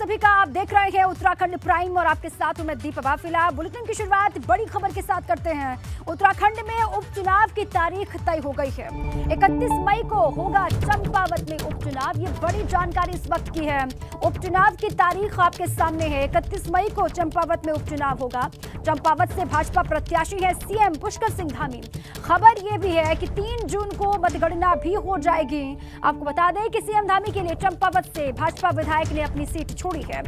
सभी का। आप देख रहे हैं उत्तराखंड प्राइम और आपके साथ हूं मैं दीपा बाफिला। बुलेटिन की शुरुआत बड़ी खबर के साथ करते हैं। उत्तराखंड में उपचुनाव की तारीख तय हो गई है। 31 मई को होगा चंपावत में उपचुनाव। ये बड़ी जानकारी इस वक्त की है। उपचुनाव की तारीख आपके सामने है। 31 मई को चंपावत में उपचुनाव होगा। चंपावत से भाजपा प्रत्याशी है सीएम पुष्कर सिंह धामी। खबर यह भी है कि 3 जून को मतगणना भी हो जाएगी। आपको बता दें कि सीएम धामी के लिए चंपावत से भाजपा विधायक ने अपनी सीट छोड़ी है,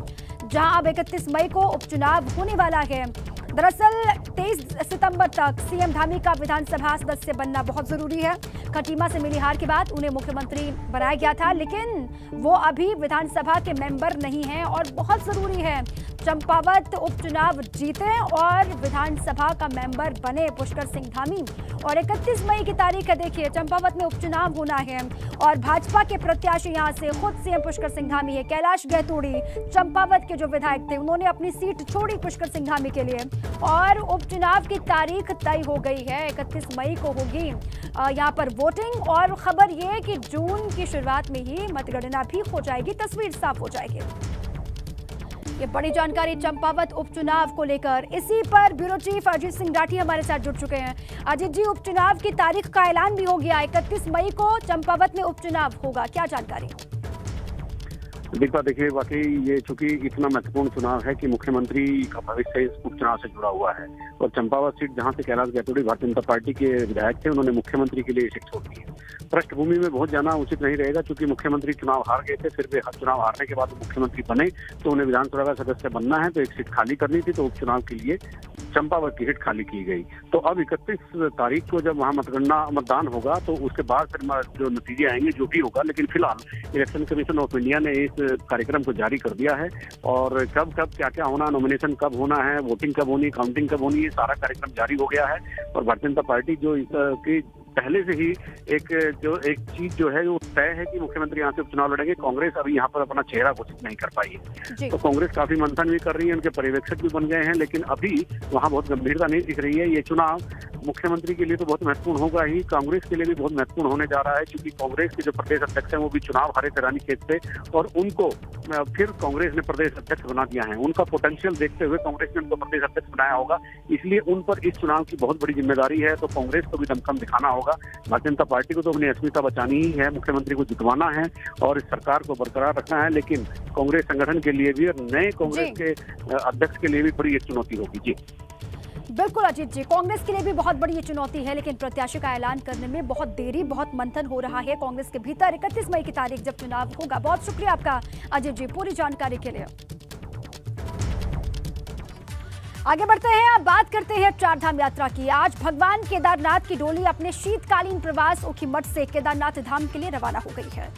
जहां अब 31 मई को उपचुनाव होने वाला है। दरअसल 23 सितंबर तक सीएम धामी का विधानसभा सदस्य बनना बहुत जरूरी है। खटीमा से मिली हार के बाद उन्हें मुख्यमंत्री बनाया गया था, लेकिन वो अभी विधानसभा के मेंबर नहीं हैं और बहुत जरूरी है चंपावत उपचुनाव जीते और विधानसभा का मेंबर बने पुष्कर सिंह धामी। और 31 मई की तारीख है। देखिए, चंपावत में उपचुनाव होना है और भाजपा के प्रत्याशी यहां से खुद सीएम पुष्कर सिंह धामी है। कैलाश गहतोड़ी चंपावत के जो विधायक थे, उन्होंने अपनी सीट छोड़ी पुष्कर सिंह धामी के लिए और उपचुनाव की तारीख तय हो गई है। 31 मई को होगी यहाँ पर वोटिंग और खबर ये कि जून की शुरुआत में ही मतगणना भी हो जाएगी, तस्वीर साफ हो जाएगी। ये बड़ी जानकारी चंपावत उपचुनाव को लेकर। इसी पर ब्यूरो चीफ अजीत सिंह राठी हमारे साथ जुड़ चुके हैं। अजीत जी, उपचुनाव की तारीख का ऐलान भी हो गया। 31 मई को चंपावत में उपचुनाव होगा, क्या जानकारी? दीपा, देखिए, वाकई ये चूंकि इतना महत्वपूर्ण चुनाव है कि मुख्यमंत्री का भविष्य इस उपचुनाव से जुड़ा हुआ है और चंपावत सीट जहां से कैलाश गहतोड़ी भारतीय जनता पार्टी के विधायक थे, उन्होंने मुख्यमंत्री के लिए सीट छोड़ दी है। पृष्ठभूमि में बहुत जाना उचित नहीं रहेगा, क्योंकि मुख्यमंत्री चुनाव हार गए थे। फिर वे चुनाव हारने के बाद मुख्यमंत्री बने तो उन्हें विधानसभा का सदस्य बनना है, तो एक सीट खाली करनी थी, तो उपचुनाव के लिए चंपावत की सीट खाली की गई। तो अब 31 तारीख को जब वहां मतदान होगा तो उसके बाद फिर जो नतीजे आएंगे, जो भी होगा, लेकिन फिलहाल इलेक्शन कमीशन ऑफ इंडिया ने इस कार्यक्रम को जारी कर दिया है और कब क्या क्या होना, नॉमिनेशन कब होना है, वोटिंग कब होनी, काउंटिंग कब होनी, ये सारा कार्यक्रम जारी हो गया है। और भारतीय जनता पार्टी जो इसकी पहले से ही एक चीज जो है वो तय है कि मुख्यमंत्री यहाँ से उपचुनाव लड़ेंगे। कांग्रेस अभी यहाँ पर अपना चेहरा घोषित नहीं कर पाई है, तो कांग्रेस काफी मंथन भी कर रही है, उनके पर्यवेक्षक भी बन गए हैं, लेकिन अभी वहाँ बहुत गंभीरता नहीं दिख रही है। ये चुनाव मुख्यमंत्री के लिए तो बहुत महत्वपूर्ण होगा ही, कांग्रेस के लिए भी बहुत महत्वपूर्ण होने जा रहा है, क्योंकि कांग्रेस के जो प्रदेश अध्यक्ष हैं वो भी चुनाव हारे थे रानीखेत से और उनको फिर कांग्रेस ने प्रदेश अध्यक्ष बना दिया है। उनका पोटेंशियल देखते हुए कांग्रेस ने उनको प्रदेश अध्यक्ष बनाया होगा, इसलिए उन पर इस चुनाव की बहुत बड़ी जिम्मेदारी है। तो कांग्रेस को भी दमखम दिखाना होगा। भारतीय जनता पार्टी को तो अपनी अस्मिता बचानी ही है, मुख्यमंत्री को जितवाना है और इस सरकार को बरकरार रखना है, लेकिन कांग्रेस संगठन के लिए भी और नए कांग्रेस के अध्यक्ष के लिए भी बड़ी एक चुनौती होगी। जी बिल्कुल अजीत जी, कांग्रेस के लिए भी बहुत बड़ी ये चुनौती है, लेकिन प्रत्याशी का ऐलान करने में बहुत देरी, बहुत मंथन हो रहा है कांग्रेस के भीतर। 31 मई की तारीख जब चुनाव होगा। बहुत शुक्रिया आपका अजीत जी पूरी जानकारी के लिए। आगे बढ़ते हैं, अब बात करते हैं चारधाम यात्रा की। आज भगवान केदारनाथ की डोली अपने शीतकालीन प्रवास ऊखीमठ से केदारनाथ धाम के लिए रवाना हो गई है।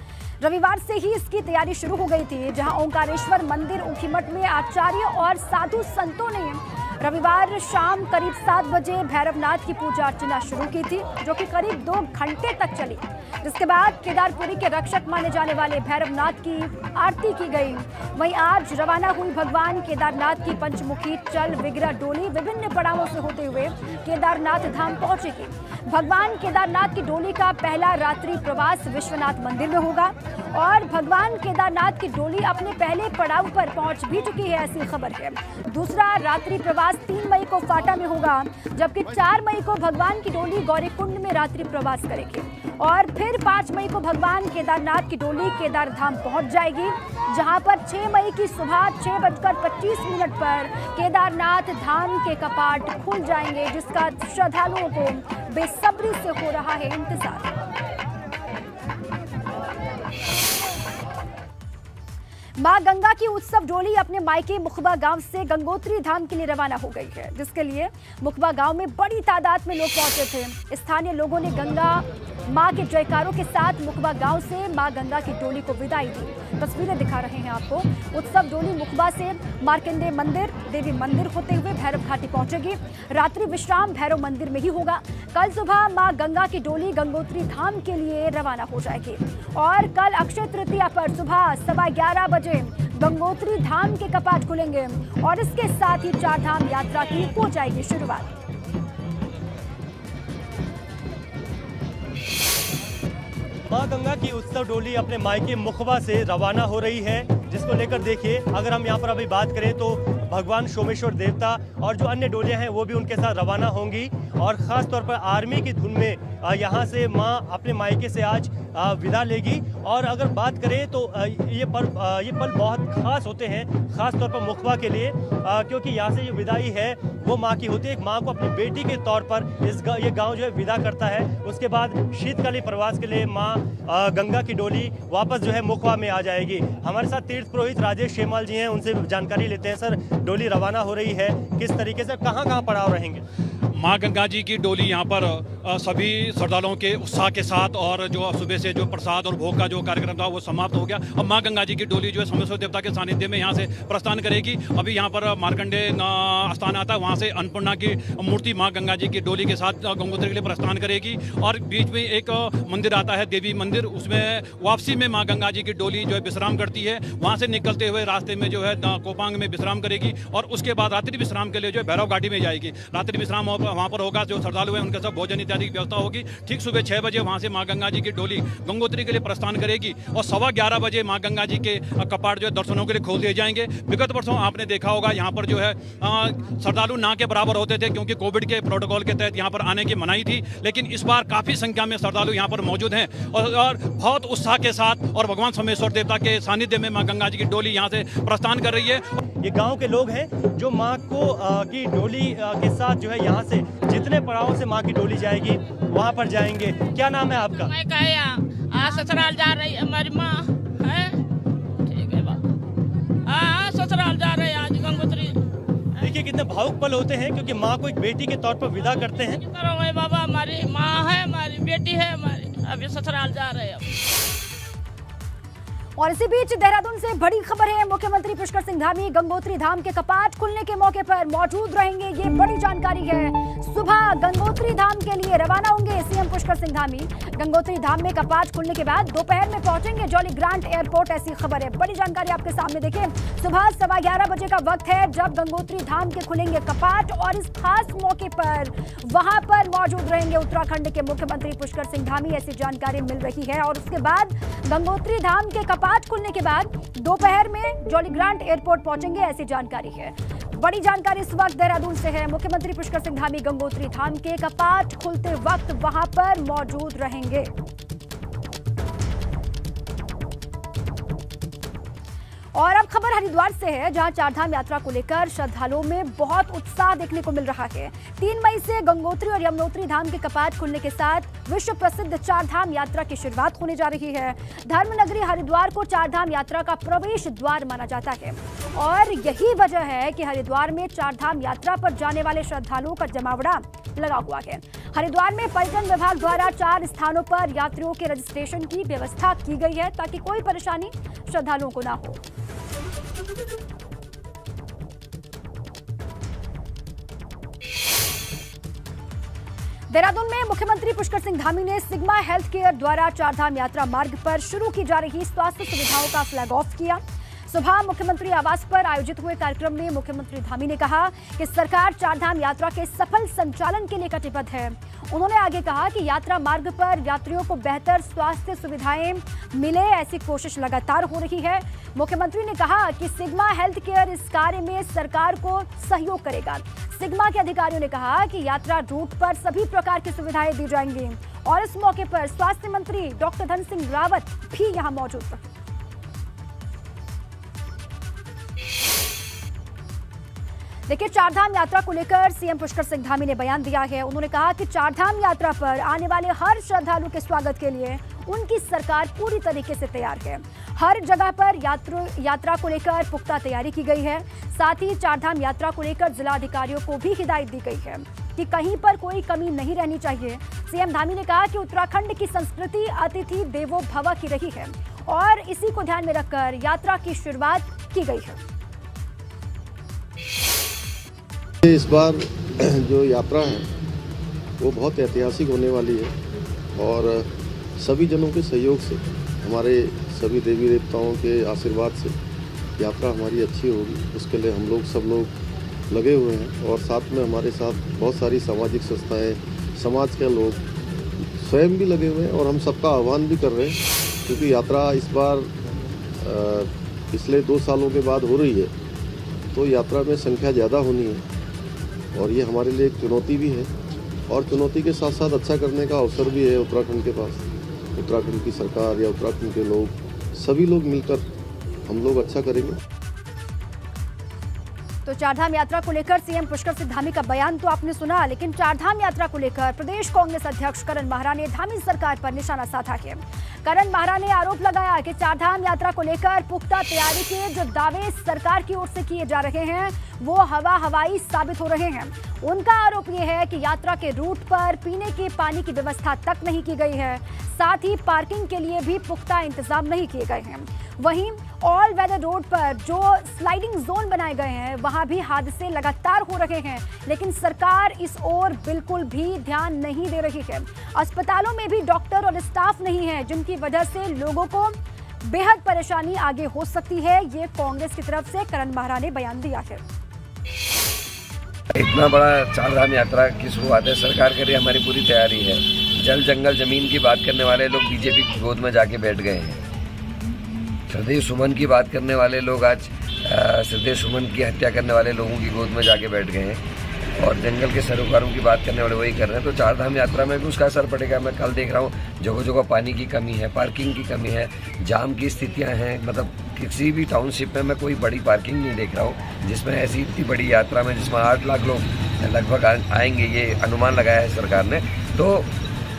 रविवार से ही इसकी तैयारी शुरू हो गई थी, जहां ओंकारेश्वर मंदिर ऊखीमठ में आचार्य और साधु संतों ने रविवार शाम करीब 7 बजे भैरवनाथ की पूजा अर्चना शुरू की थी, जो कि करीब 2 घंटे तक चली, जिसके बाद केदारपुरी के रक्षक माने जाने वाले भैरवनाथ की आरती की गई। वहीं आज रवाना हुई भगवान केदारनाथ की पंचमुखी चल विग्रह डोली विभिन्न पड़ावों से होते हुए केदारनाथ धाम पहुंचेगी। भगवान केदारनाथ की डोली का पहला रात्रि प्रवास विश्वनाथ मंदिर में होगा और भगवान केदारनाथ की डोली अपने पहले पड़ाव पर पहुंच भी चुकी है, ऐसी खबर है। दूसरा रात्रि प्रवास 3 मई को फाटा में होगा, जबकि 4 मई को भगवान की डोली गौरीकुंड में रात्रि प्रवास करेगी और फिर 5 मई को भगवान केदारनाथ की डोली केदार धाम पहुंच जाएगी, जहां पर 6 मई की सुबह 6:25 पर केदारनाथ धाम के कपाट खुल जाएंगे, जिसका श्रद्धालुओं को बेसब्री से हो रहा है इंतजार। मां गंगा की उत्सव डोली अपने मायके मुखबा गांव से गंगोत्री धाम के लिए रवाना हो गई है, जिसके लिए मुखबा गांव में बड़ी तादाद में लोग पहुंचे थे। स्थानीय लोगों ने गंगा मां के जयकारों के साथ मुखबा गांव से मां गंगा की डोली को विदाई दी। तस्वीरें दिखा रहे हैं आपको। उत्सव डोली मुखबा से मार्कंडेय मंदिर, देवी मंदिर होते हुए भैरव घाटी पहुंचेगी। रात्रि विश्राम भैरव मंदिर में ही होगा। कल सुबह मां गंगा की डोली गंगोत्री धाम के लिए रवाना हो जाएगी और कल अक्षय तृतीया पर सुबह 11:15 बजे गंगोत्री धाम के कपाट खुलेंगे और इसके साथ ही चारधाम यात्रा की हो जाएगी शुरुआत। मां गंगा की उत्सव डोली अपने मायके मुखबा से रवाना हो रही है। जिसको लेकर देखिए अगर हम यहाँ पर अभी बात करें तो भगवान सोमेश्वर देवता और जो अन्य डोलियां हैं वो भी उनके साथ रवाना होंगी और ख़ास तौर पर आर्मी की धुन में यहाँ से माँ अपने मायके से आज विदा लेगी। और अगर बात करें तो ये पल बहुत खास होते हैं, ख़ास तौर पर मुखबा के लिए, क्योंकि यहाँ से जो विदाई है वो माँ की होती है। एक माँ को अपनी बेटी के तौर पर ये गांव जो है विदा करता है। उसके बाद शीतकालीन प्रवास के लिए माँ गंगा की डोली वापस जो है मुखबा में आ जाएगी। हमारे साथ तीर्थ पुरोहित राजेश शेमाल जी हैं, उनसे जानकारी लेते हैं। सर, डोली रवाना हो रही है, किस तरीके से, कहाँ पड़ाव रहेंगे? माँ गंगा जी की डोली यहाँ पर सभी श्रद्धालुओं के उत्साह के साथ और जो सुबह से जो प्रसाद और भोग का जो कार्यक्रम था वो समाप्त हो गया। अब माँ गंगा जी की डोली जो है सोमेश्वर देवता के सानिध्य में यहाँ से प्रस्थान करेगी। अभी यहाँ पर मार्कंडे स्थान आता है, वहाँ से अन्नपूर्णा की मूर्ति माँ गंगा जी की डोली के साथ गंगोत्री के लिए प्रस्थान करेगी। और बीच में एक मंदिर आता है, देवी मंदिर, उसमें वापसी में माँ गंगा जी की डोली जो है विश्राम करती है। वहाँ से निकलते हुए रास्ते में जो है कोपांग में विश्राम करेगी और उसके बाद रात्रि विश्राम के लिए जो है भैरव घाटी में जाएगी। रात्रि विश्राम वहाँ पर होगा, जो श्रद्धालु हैं उनके सब भोजन इत्यादि की व्यवस्था होगी। ठीक सुबह 6 बजे वहाँ से माँ गंगा जी की डोली गंगोत्री के लिए प्रस्थान करेगी और 11:15 बजे माँ गंगा जी के कपाट जो है दर्शनों के लिए खोल दिए जाएंगे। विगत वर्षों आपने देखा होगा यहाँ पर जो है श्रद्धालु ना के बराबर होते थे, क्योंकि कोविड के प्रोटोकॉल के तहत यहाँ पर आने की मनाही थी। लेकिन इस बार काफ़ी संख्या में श्रद्धालु यहाँ पर मौजूद हैं और बहुत उत्साह के साथ और भगवान सोमेश्वर देवता के सानिध्य में माँ गंगा जी की डोली यहाँ से प्रस्थान कर रही है। ये गांव के लोग हैं जो माँ को की डोली के साथ जो है यहाँ से जितने पड़ाव से माँ की डोली जाएगी वहाँ पर जाएंगे। क्या नाम है आपका? मैं कहे ससुराल जा रही हमारी माँ है, ठीक है बात। ससुराल जा रहे आज गंगोत्री। देखिए कितने भावुक पल होते हैं, क्योंकि माँ को एक बेटी के तौर पर विदा करते हैं। करो बाबा, हमारी माँ है, हमारी बेटी है, हमारी अभी ससुराल जा रहे हैं। और इसी बीच देहरादून से बड़ी खबर है। मुख्यमंत्री पुष्कर सिंह धामी गंगोत्री धाम के कपाट खुलने के मौके पर मौजूद रहेंगे, ये बड़ी जानकारी है। सुबह गंगोत्री धाम के लिए रवाना होंगे सीएम पुष्कर सिंह धामी। गंगोत्री धाम में कपाट खुलने के बाद दोपहर में पहुंचेंगे जॉली ग्रांट एयरपोर्ट, ऐसी खबर है। बड़ी जानकारी आपके सामने देखिए, सुबह 11:15 बजे का वक्त है जब गंगोत्री धाम के खुलेंगे कपाट और इस खास मौके पर वहां पर मौजूद रहेंगे उत्तराखंड के मुख्यमंत्री पुष्कर सिंह धामी, ऐसी जानकारी मिल रही है। और उसके बाद गंगोत्री धाम के कपाट खुलने के बाद दोपहर में जॉली ग्रांट एयरपोर्ट पहुंचेंगे, ऐसी जानकारी है। बड़ी जानकारी इस वक्त देहरादून से है। मुख्यमंत्री पुष्कर सिंह धामी गंगोत्री धाम के कपाट खुलते वक्त वहां पर मौजूद रहेंगे। और अब खबर हरिद्वार से है, जहां चारधाम यात्रा को लेकर श्रद्धालुओं में बहुत उत्साह देखने को मिल रहा है। 3 मई से गंगोत्री और यमुनोत्री धाम के कपाट खुलने के साथ विश्व प्रसिद्ध चारधाम यात्रा की शुरुआत होने जा रही है। धर्मनगरी हरिद्वार को चारधाम यात्रा का प्रवेश द्वार माना जाता है और यही वजह है कि हरिद्वार में चारधाम यात्रा पर जाने वाले श्रद्धालुओं का जमावड़ा लगा हुआ है। हरिद्वार में पर्यटन विभाग द्वारा 4 स्थानों पर यात्रियों के रजिस्ट्रेशन की व्यवस्था की गई है ताकि कोई परेशानी श्रद्धालुओं को ना हो। देहरादून में मुख्यमंत्री पुष्कर सिंह धामी ने सिग्मा हेल्थ केयर द्वारा चारधाम यात्रा मार्ग पर शुरू की जा रही स्वास्थ्य सुविधाओं का फ्लैग ऑफ किया। सुबह मुख्यमंत्री आवास पर आयोजित हुए कार्यक्रम में मुख्यमंत्री धामी ने कहा कि सरकार चारधाम यात्रा के सफल संचालन के लिए कटिबद्ध है। उन्होंने आगे कहा कि यात्रा मार्ग पर यात्रियों को बेहतर स्वास्थ्य सुविधाएं मिले, ऐसी कोशिश लगातार हो रही है। मुख्यमंत्री ने कहा कि सिग्मा हेल्थ केयर इस कार्य में सरकार को सहयोग करेगा। सिग्मा के अधिकारियों ने कहा कि यात्रा रूट पर सभी प्रकार की सुविधाएं दी जाएंगी और इस मौके पर स्वास्थ्य मंत्री डॉक्टर धन सिंह रावत भी यहां मौजूद रहे। देखिए, चारधाम यात्रा को लेकर सीएम पुष्कर सिंह धामी ने बयान दिया है। उन्होंने कहा कि चारधाम यात्रा पर आने वाले हर श्रद्धालु के स्वागत के लिए उनकी सरकार पूरी तरीके से तैयार है। हर जगह पर यात्रा को लेकर पुख्ता तैयारी की गई है। साथ ही चारधाम यात्रा को लेकर जिला अधिकारियों को भी हिदायत दी गई है कि कहीं पर कोई कमी नहीं रहनी चाहिए। सीएम धामी ने कहा कि उत्तराखंड की संस्कृति अतिथि देवो भव की रही है और इसी को ध्यान में रखकर यात्रा की शुरुआत की गई है। इस बार जो यात्रा है वो बहुत ऐतिहासिक होने वाली है और सभी जनों के सहयोग से, हमारे सभी देवी देवताओं के आशीर्वाद से यात्रा हमारी अच्छी होगी। उसके लिए हम लोग सब लोग लगे हुए हैं और साथ में हमारे साथ बहुत सारी सामाजिक संस्थाएं, समाज के लोग स्वयं भी लगे हुए हैं और हम सबका आह्वान भी कर रहे हैं, क्योंकि यात्रा इस बार पिछले 2 सालों के बाद हो रही है, तो यात्रा में संख्या ज़्यादा होनी है और ये हमारे लिए एक चुनौती भी है और चुनौती के साथ साथ अच्छा करने का अवसर भी है उत्तराखंड के पास। उत्तराखंड की सरकार या उत्तराखंड के लोग, सभी लोग मिलकर हम लोग अच्छा करेंगे। तो चारधाम यात्रा को लेकर सीएम पुष्कर सिंह धामी का बयान तो आपने सुना, लेकिन चारधाम यात्रा को लेकर प्रदेश कांग्रेस अध्यक्ष करण माहरा ने धामी सरकार पर निशाना साधा है। करण माहरा ने आरोप लगाया कि चारधाम यात्रा को लेकर पुख्ता तैयारी के जो दावे सरकार की ओर से किए जा रहे हैं वो हवाई साबित हो रहे हैं। उनका आरोप ये है कि यात्रा के रूट पर पीने के पानी की व्यवस्था तक नहीं की गई है, साथ ही पार्किंग के लिए भी पुख्ता इंतजाम नहीं किए गए हैं। वहीं ऑल वेदर रोड पर जो स्लाइडिंग जोन बनाए गए हैं वहां भी हादसे लगातार हो रहे हैं, लेकिन सरकार इस ओर बिल्कुल भी ध्यान नहीं दे रही है। अस्पतालों में भी डॉक्टर और स्टाफ नहीं है, जिनकी वजह से लोगों को बेहद परेशानी आगे हो सकती है। ये कांग्रेस की तरफ से करण माहरा ने बयान दिया है। इतना बड़ा चारधाम यात्रा की शुरुआत है, सरकार के लिए हमारी पूरी तैयारी है। जल जंगल जमीन की बात करने वाले लोग बीजेपी की गोद में जाके बैठ गए हैं। श्रद्धेय सुमन की बात करने वाले लोग आज श्रद्धेय सुमन की हत्या करने वाले लोगों की गोद में जाके बैठ गए हैं और जंगल के सरोकारों की बात करने वाले वही कर रहे हैं। तो चारधाम यात्रा में भी उसका असर पड़ेगा। मैं कल देख रहा हूँ जगह जगह पानी की कमी है, पार्किंग की कमी है, जाम की स्थितियाँ हैं। मतलब किसी भी टाउनशिप में मैं कोई बड़ी पार्किंग नहीं देख रहा हूँ जिसमें ऐसी इतनी बड़ी यात्रा में जिसमें 8 लाख लोग लगभग आएंगे, ये अनुमान लगाया है सरकार ने। तो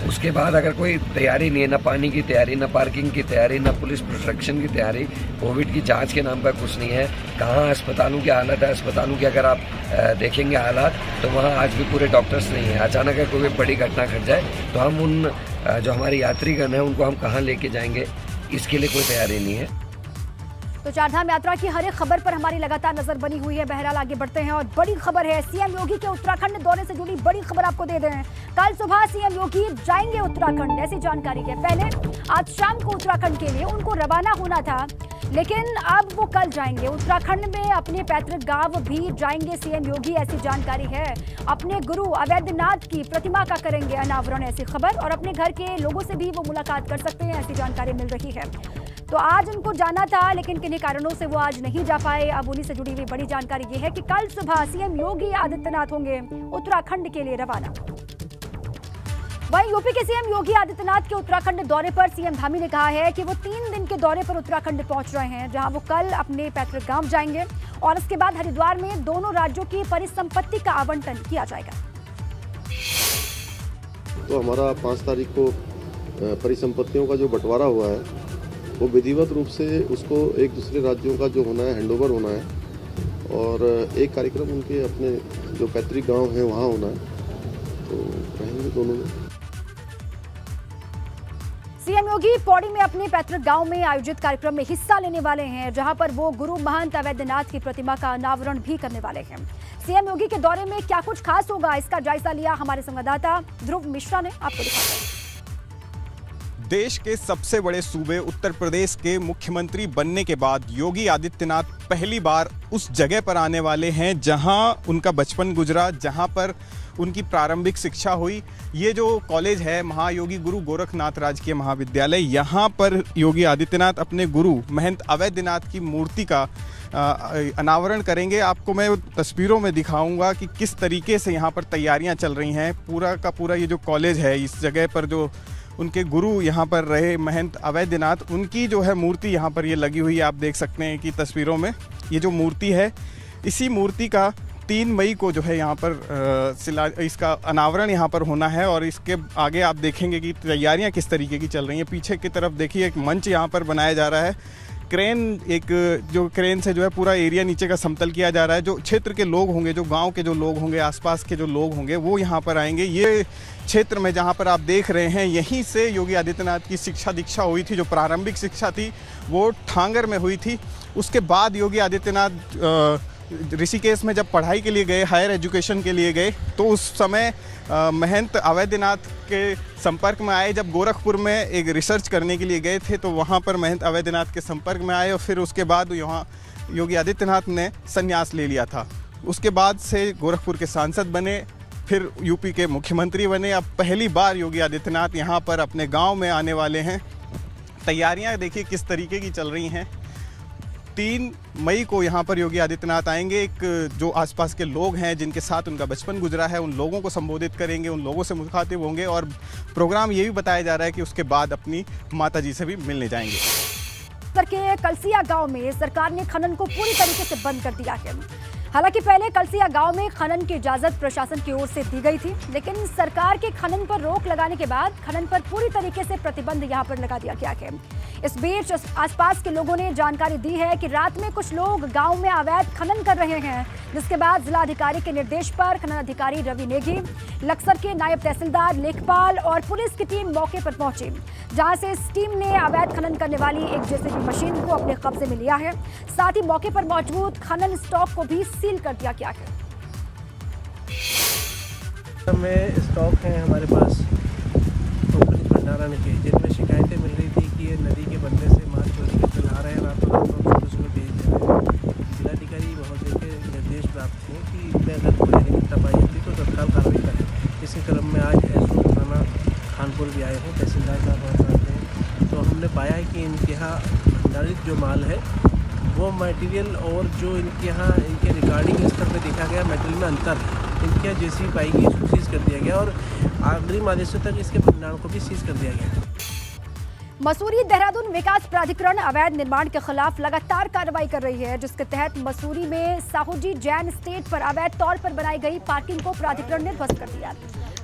उसके बाद अगर कोई तैयारी नहीं है, ना पानी की तैयारी, ना पार्किंग की तैयारी, ना पुलिस प्रोटेक्शन की तैयारी, कोविड की जांच के नाम पर कुछ नहीं है। कहाँ अस्पतालों की हालत है, अस्पतालों की अगर आप देखेंगे हालात तो वहाँ आज भी पूरे डॉक्टर्स नहीं है। अचानक अगर कोई बड़ी घटना घट जाए तो हम उन जो हमारे यात्रीगण हैं उनको हम कहाँ लेके जाएंगे, इसके लिए कोई तैयारी नहीं है। तो चारधाम यात्रा की हर एक खबर पर हमारी लगातार नजर बनी हुई है। बहरहाल आगे बढ़ते हैं और बड़ी खबर है, सीएम योगी के उत्तराखंड दौरे से जुड़ी बड़ी खबर आपको दे दें। कल सुबह सीएम योगी जाएंगे उत्तराखंड, ऐसी जानकारी है। पहले आज शाम को उत्तराखंड के लिए उनको रवाना होना था, लेकिन अब वो कल जाएंगे उत्तराखंड में अपने पैतृक गांव भी जाएंगे सीएम योगी, ऐसी जानकारी है। अपने गुरु अवैधनाथ की प्रतिमा का करेंगे अनावरण, ऐसी खबर, और अपने घर के लोगों से भी वो मुलाकात कर सकते हैं, ऐसी जानकारी मिल रही है। तो आज उनको जाना था, लेकिन किन्हीं कारणों से वो आज नहीं जा पाए। अब उन्हीं से जुड़ी हुई बड़ी जानकारी ये है कि कल सुबह सीएम योगी आदित्यनाथ होंगे उत्तराखंड के लिए रवाना। वहीं यूपी के सीएम योगी आदित्यनाथ के उत्तराखंड दौरे पर सीएम धामी ने कहा है कि वो 3 दिन के दौरे पर उत्तराखंड पहुंच रहे हैं, जहां वो कल अपने पैतृक गांव जाएंगे और उसके बाद हरिद्वार में दोनों राज्यों की परिसंपत्ति का आवंटन किया जाएगा। तो हमारा 5 तारीख को परिसंपत्तियों का जो बंटवारा हुआ है वो विधिवत रूप से उसको एक दूसरे राज्यों का जो होना है हैंडओवर होना है और एक कार्यक्रम उनके अपने जो पैतृक गांव है वहाँ होना है, तो रहेंगे दोनों में। सीएम योगी पौड़ी में अपने पैतृक गांव में आयोजित कार्यक्रम में हिस्सा लेने वाले हैं, जहां पर वो गुरु महंत अवैधनाथ की प्रतिमा का अनावरण भी करने वाले हैं। सीएम योगी के दौरे में क्या कुछ खास होगा, इसका जायजा लिया हमारे संवाददाता ध्रुव मिश्रा ने, आपको दिखाते हैं। देश के सबसे बड़े सूबे उत्तर प्रदेश के मुख्यमंत्री बनने के बाद योगी आदित्यनाथ पहली बार उस जगह पर आने वाले हैं जहां उनका बचपन गुजरा, जहां पर उनकी प्रारंभिक शिक्षा हुई। ये जो कॉलेज है महायोगी गुरु गोरखनाथ राजकीय महाविद्यालय, यहाँ पर योगी आदित्यनाथ अपने गुरु महंत अवैधनाथ की मूर्ति का अनावरण करेंगे। आपको मैं तस्वीरों में दिखाऊंगा कि किस तरीके से यहाँ पर तैयारियाँ चल रही हैं। पूरा का पूरा ये जो कॉलेज है, इस जगह पर जो उनके गुरु यहाँ पर रहे महंत अवैधनाथ, उनकी जो है मूर्ति यहाँ पर ये लगी हुई है। आप देख सकते हैं कि तस्वीरों में ये जो मूर्ति है, इसी मूर्ति का 3 मई को जो है यहाँ पर इसका अनावरण यहाँ पर होना है और इसके आगे आप देखेंगे कि तैयारियाँ किस तरीके की चल रही हैं। पीछे की तरफ देखिए एक मंच यहाँ पर बनाया जा रहा है, क्रेन, एक जो क्रेन से जो है पूरा एरिया नीचे का समतल किया जा रहा है। जो क्षेत्र के लोग होंगे, जो गांव के जो लोग होंगे, आसपास के जो लोग होंगे, वो यहाँ पर आएंगे। ये क्षेत्र में जहाँ पर आप देख रहे हैं, यहीं से योगी आदित्यनाथ की शिक्षा दीक्षा हुई थी। जो प्रारंभिक शिक्षा थी वो ठांगर में हुई थी। उसके बाद योगी आदित्यनाथ ऋषिकेश में जब पढ़ाई के लिए गए, हायर एजुकेशन के लिए गए, तो उस समय महंत अवैधनाथ के संपर्क में आए। जब गोरखपुर में एक रिसर्च करने के लिए गए थे तो वहाँ पर महंत अवैधनाथ के संपर्क में आए और फिर उसके बाद यहाँ योगी आदित्यनाथ ने संन्यास ले लिया था। उसके बाद से गोरखपुर के सांसद बने, फिर यूपी के मुख्यमंत्री बने। अब पहली बार योगी आदित्यनाथ यहाँ पर अपने गाँव में आने वाले हैं। तैयारियाँ देखिए किस तरीके की चल रही हैं। 3 मई को यहाँ पर योगी आदित्यनाथ आएंगे। एक जो आसपास के लोग हैं जिनके साथ उनका बचपन गुजरा है, उन लोगों को संबोधित करेंगे, उन लोगों से मुखातिब होंगे और प्रोग्राम ये भी बताया जा रहा है कि उसके बाद अपनी माताजी से भी मिलने जाएंगे। के कलसिया गांव में सरकार ने खनन को पूरी तरीके से बंद कर दिया है। हालांकि पहले कलसिया गांव में खनन की इजाजत प्रशासन की ओर से दी गई थी, लेकिन सरकार के खनन पर रोक लगाने के बाद खनन पर पूरी तरीके से प्रतिबंध यहां पर लगा दिया गया है। इस बीच आसपास के लोगों ने जानकारी दी है कि रात में कुछ लोग गांव में अवैध खनन कर रहे हैं, जिसके बाद जिलाधिकारी के निर्देश पर खनन अधिकारी रवि नेगी, लक्सर के नायब तहसीलदार लेखपाल और पुलिस की टीम मौके पर पहुंची, जहां से इस टीम ने अवैध खनन करने वाली एक जेसीबी मशीन को अपने कब्जे में लिया है। साथ ही मौके पर मौजूद खनन स्टॉक को भी सील कर दिया गया है। में स्टॉक है हमारे पास कंपनी भंडारण के, जिनमें शिकायतें मिल रही थी कि ये नदी के बंदे से माल चोरी कर चला रहे हैं, रातों रात पुलिस में भेज दे रहे हैं। जिलाधिकारी महोदय के निर्देश प्राप्त थे कि इनमें अगर कोई अनियमितता पाई जाती तो तत्काल कार्रवाई करें। इसी क्रम में आज एसओ थाना खानपुर भी आए हैं, तहसीलदार साहब वहाँ आते हैं, तो हमने पाया है कि इनके यहाँ भंडारित जो माल है वो मटेरियल और जो इनके यहाँ इनके रिकॉर्डिंग स्तर पे देखा गया मटेरियल में अंतर है। इनके यहाँ जेसीबी पाई गई, इसको सीज कर दिया गया और अग्रिम आदेशों तक इसके भंडारण को भी सीज कर दिया गया। मसूरी देहरादून विकास प्राधिकरण अवैध निर्माण के खिलाफ लगातार कार्रवाई कर रही है, जिसके तहत मसूरी में साहूजी जैन स्टेट पर अवैध तौर पर बनाई गई पार्किंग को प्राधिकरण ने ध्वस्त कर दिया।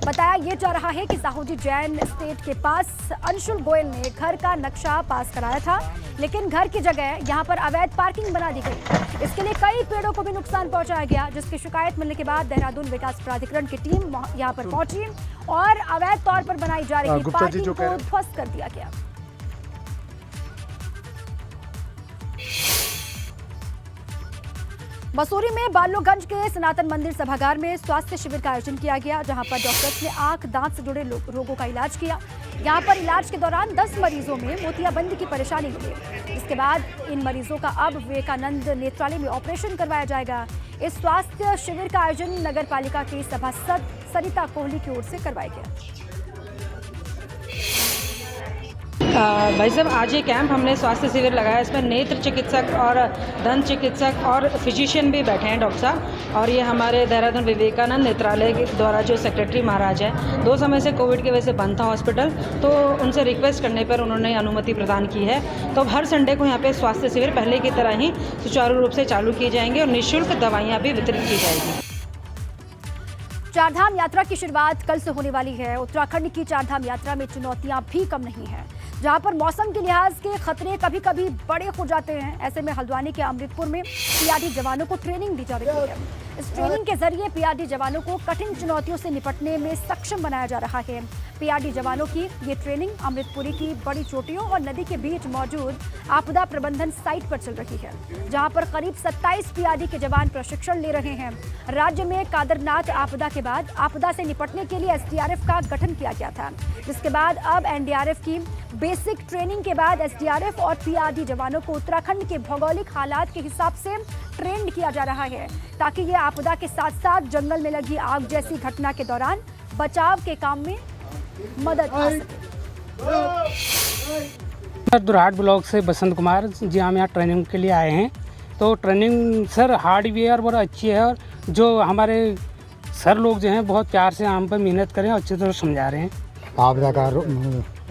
बताया ये जा रहा है कि साहूजी जैन स्टेट के पास अंशुल गोयल ने घर का नक्शा पास कराया था, लेकिन घर की जगह यहां पर अवैध पार्किंग बना दी गई। इसके लिए कई पेड़ों को भी नुकसान पहुंचाया गया, जिसकी शिकायत मिलने के बाद देहरादून विकास प्राधिकरण की टीम यहां पर पहुंची और अवैध तौर पर बनाई जा रही पार्किंग को ध्वस्त कर दिया गया। मसूरी में बालोगंज के सनातन मंदिर सभागार में स्वास्थ्य शिविर का आयोजन किया गया, जहां पर डॉक्टर्स ने आंख दांत से जुड़े रोगों का इलाज किया। यहां पर इलाज के दौरान 10 मरीजों में मोतियाबंदी की परेशानी मिली, जिसके बाद इन मरीजों का अब विवेकानंद नेत्रालय में ऑपरेशन करवाया जाएगा। इस स्वास्थ्य शिविर का आयोजन नगर पालिका की सभासद सरिता कोहली की ओर से करवाया गया। भाई साहब, आज ये कैंप हमने स्वास्थ्य शिविर लगाया, इसमें नेत्र चिकित्सक और दंत चिकित्सक और फिजिशियन भी बैठे हैं डॉक्टर साहब। और ये हमारे देहरादून विवेकानंद नेत्रालय के द्वारा जो सेक्रेटरी महाराज है, 2 समय से कोविड की वजह से बंद था हॉस्पिटल, तो उनसे रिक्वेस्ट करने पर उन्होंने अनुमति प्रदान की है। तो हर संडे को यहाँ पे स्वास्थ्य शिविर पहले की तरह ही सुचारू रूप से चालू किए जाएंगे और निःशुल्क दवाइयाँ भी वितरित की जाएगी। चारधाम यात्रा की शुरुआत कल से होने वाली है। उत्तराखंड की चारधाम यात्रा में चुनौतियां भी कम नहीं है, जहां पर मौसम के लिहाज के खतरे कभी कभी बड़े हो जाते हैं। ऐसे में हल्द्वानी के अमृतपुर में पीआरडी जवानों को ट्रेनिंग दी जा रही है। इस ट्रेनिंग के जरिए पीआरडी जवानों को कठिन चुनौतियों से निपटने में सक्षम बनाया जा रहा है। पीआरडी जवानों की ये ट्रेनिंग अमृतपुरी की बड़ी चोटियों और नदी के बीच मौजूद आपदा प्रबंधन साइट पर चल रही है, जहां पर करीब 27 पीआरडी के जवान प्रशिक्षण ले रहे हैं। राज्य में कादरनाथ आपदा के बाद आपदा से निपटने के लिए एसडीआरएफ का गठन किया गया था, जिसके बाद अब एनडीआरएफ की बेसिक ट्रेनिंग के बाद एसडीआरएफ और पीआरडी जवानों को उत्तराखंड के भौगोलिक हालात के हिसाब से ट्रेंड किया जा रहा है, ताकि ये आपदा के साथ साथ जंगल में लगी आग जैसी घटना के दौरान बचाव के काम में मदद आ सके। दुराहाट ब्लॉक से बसंत कुमार जी, हम यहाँ ट्रेनिंग के लिए आए हैं। तो ट्रेनिंग सर हार्डवेयर बहुत अच्छी है और जो हमारे सर लोग जो हैं बहुत प्यार से हम पर मेहनत करें और अच्छी तरह समझा रहे हैं।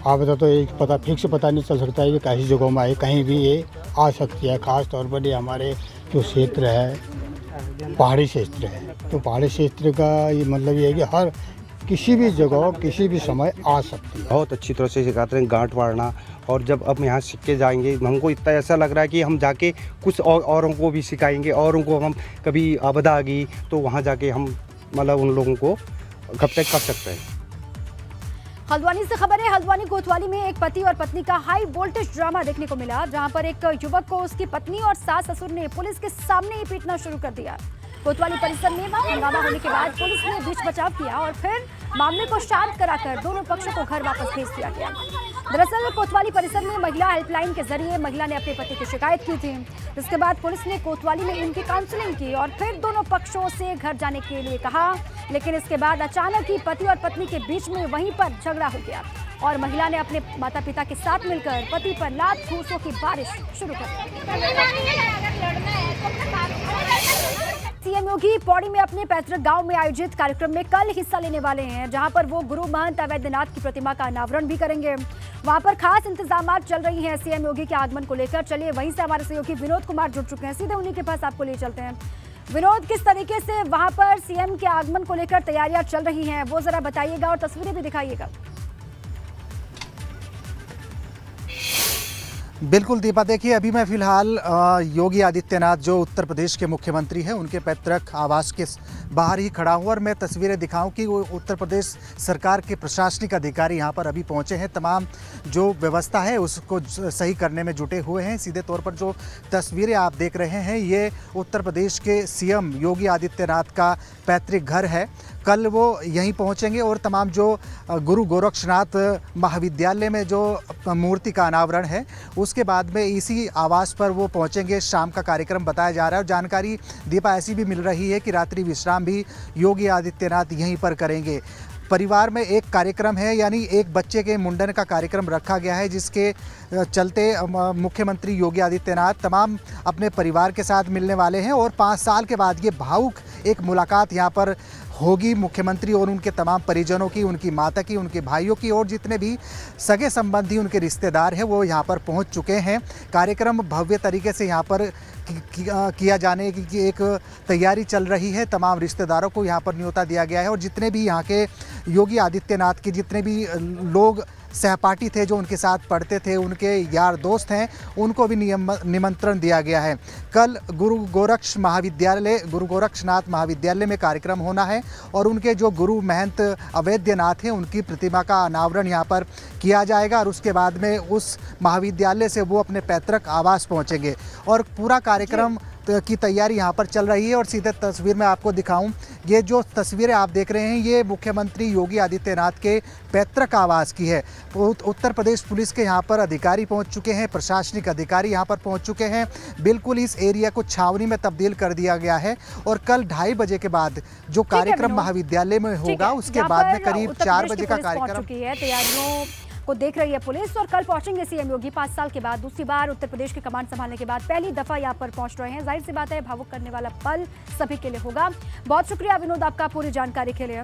आपदा तो एक पता फिक्स पता नहीं चल सकता है कि कैसी जगहों में आए, कहीं भी ये आ सकती है। ख़ास तौर पर ये हमारे जो क्षेत्र है पहाड़ी क्षेत्र है, तो पहाड़ी क्षेत्र का ये मतलब ये है कि हर किसी भी जगह किसी भी समय आ सकती है। बहुत अच्छी तरह से सिखाते हैं गांठ मारना, और जब अब यहाँ सीख के जाएंगे हमको इतना ऐसा लग रहा है कि हम जाके कुछ औरों को भी सिखाएंगे। औरों को हम कभी आपदा आ गई तो वहाँ जाके हम मतलब उन लोगों को कब तक कर सकते हैं। हल्द्वानी से खबर है। हल्द्वानी कोतवाली में एक पति और पत्नी का हाई वोल्टेज ड्रामा देखने को मिला, जहां पर एक युवक को उसकी पत्नी और सास ससुर ने पुलिस के सामने ही पीटना शुरू कर दिया। कोतवाली परिसर में हंगामा होने के बाद पुलिस ने बीच बचाव किया और फिर मामले को शांत कराकर दोनों पक्षों को घर वापस भेज दिया गया। दरअसल कोतवाली परिसर में महिला हेल्पलाइन के जरिए महिला ने अपने पति की शिकायत की थी, जिसके बाद पुलिस ने कोतवाली में उनकी काउंसलिंग की और फिर दोनों पक्षों से घर जाने के लिए कहा, लेकिन इसके बाद अचानक ही पति और पत्नी के बीच में वहीं पर झगड़ा हो गया। और महिला ने अपने माता पिता के साथ मिलकर पति पर लात घूंसों की बारिश शुरू कर दी। सीएम योगी पौड़ी में अपने पैतृक गांव में आयोजित कार्यक्रम में कल हिस्सा लेने वाले हैं, जहां पर वो गुरु महंत अवैधनाथ की प्रतिमा का अनावरण भी करेंगे। वहां पर खास इंतजामात चल रही हैं सीएम योगी के आगमन को लेकर। चलिए वहीं से हमारे सहयोगी विनोद कुमार जुड़ चुके हैं, सीधे उन्हीं के पास आपको ले चलते हैं। विनोद, किस तरीके से वहां पर सीएम के आगमन को लेकर तैयारियां चल रही हैं, वो जरा बताइएगा और तस्वीरें भी दिखाइएगा। बिल्कुल दीपा, देखिए अभी मैं फिलहाल योगी आदित्यनाथ जो उत्तर प्रदेश के मुख्यमंत्री हैं उनके पैतृक आवास के बाहर ही खड़ा हूँ और मैं तस्वीरें दिखाऊं कि वो उत्तर प्रदेश सरकार के प्रशासनिक अधिकारी यहाँ पर अभी पहुँचे हैं। तमाम जो व्यवस्था है उसको सही करने में जुटे हुए हैं। सीधे तौर पर जो तस्वीरें आप देख रहे हैं ये उत्तर प्रदेश के सीएम योगी आदित्यनाथ का पैतृक घर है। कल वो यहीं पहुंचेंगे और तमाम जो गुरु गोरक्षनाथ महाविद्यालय में जो मूर्ति का अनावरण है उसके बाद में इसी आवास पर वो पहुंचेंगे। शाम का कार्यक्रम बताया जा रहा है और जानकारी दीपा ऐसी भी मिल रही है कि रात्रि विश्राम भी योगी आदित्यनाथ यहीं पर करेंगे। परिवार में एक कार्यक्रम है, यानी एक बच्चे के मुंडन का कार्यक्रम रखा गया है, जिसके चलते मुख्यमंत्री योगी आदित्यनाथ तमाम अपने परिवार के साथ मिलने वाले हैं और 5 साल के बाद ये भावुक एक मुलाकात यहाँ पर होगी मुख्यमंत्री और उनके तमाम परिजनों की, उनकी माता की, उनके भाइयों की और जितने भी सगे संबंधी उनके रिश्तेदार हैं वो यहाँ पर पहुँच चुके हैं। कार्यक्रम भव्य तरीके से यहाँ पर किया जाने की एक तैयारी चल रही है। तमाम रिश्तेदारों को यहाँ पर न्योता दिया गया है और जितने भी यहाँ के योगी आदित्यनाथ के जितने भी लोग सहपाठी थे जो उनके साथ पढ़ते थे, उनके यार दोस्त हैं, उनको भी निमंत्रण दिया गया है। कल गुरु गोरक्षनाथ महाविद्यालय में कार्यक्रम होना है और उनके जो गुरु महंत अवैधनाथ हैं उनकी प्रतिमा का अनावरण यहाँ पर किया जाएगा और उसके बाद में उस महाविद्यालय से वो अपने पैतृक आवास पहुँचेंगे और पूरा कार्यक्रम की तैयारी यहाँ पर चल रही है। और सीधे तस्वीर में आपको दिखाऊं, ये जो तस्वीरें आप देख रहे हैं ये मुख्यमंत्री योगी आदित्यनाथ के पैतृक आवास की है। उत्तर प्रदेश पुलिस के यहाँ पर अधिकारी पहुँच चुके हैं, प्रशासनिक अधिकारी यहाँ पर पहुँच चुके हैं। बिल्कुल इस एरिया को छावनी में तब्दील कर दिया गया है और कल 2:30 बजे के बाद जो कार्यक्रम महाविद्यालय में होगा उसके बाद में करीब 4 बजे का कार्यक्रम तैयारियों को देख रही है पुलिस और कल पहुंचेंगे सीएम योगी। 5 साल के बाद दूसरी बार उत्तर प्रदेश की कमान संभालने के बाद पहली दफा यहां पर पहुंच रहे हैं। जाहिर सी बात है भावुक करने वाला पल सभी के लिए होगा। बहुत शुक्रिया विनोद आपका पूरी जानकारी के लिए।